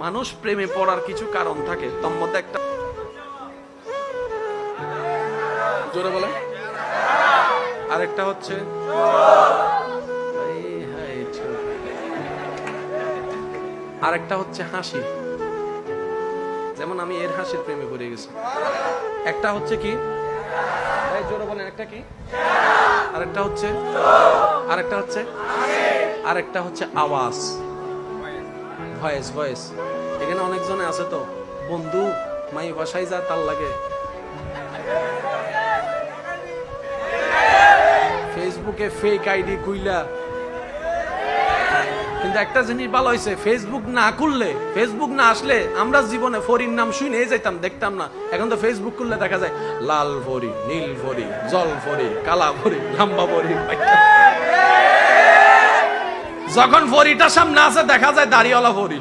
মানুষ প্রেমে পড়ার কিছু কারণ থাকে, তার মধ্যে একটা, জোরে বলে, আরেকটা হচ্ছে আরেকটা হচ্ছে হাসি। যেমন আমি এর হাসির প্রেমে পড়ে গেছি। একটা হচ্ছে কি, জোরে বলেন, একটা কি, আরেকটা হচ্ছে আরেকটা হচ্ছে আওয়াজ, ভয়েস ভয়েস। এখানে অনেকজনে আছে তো বন্ধু মাই বাসায় যা তার লাগে ফেসবুকে ফেক আইডি খুইলা। কিন্তু একটা জিনিস ভালো হয়েছে, ফেসবুক না খুললে, ফেসবুক না আসলে আমরা জীবনে ফরির নাম শুনে যাইতাম, দেখতাম না। এখন তো ফেসবুক খুললে দেখা যায় লাল ফরি, নীল ফরি, জল ফরি, কালা ফরি, লম্বা ফরি। যখন ফরিটা সামনে আছে দেখা যায় দাড়িওয়ালা ফরি।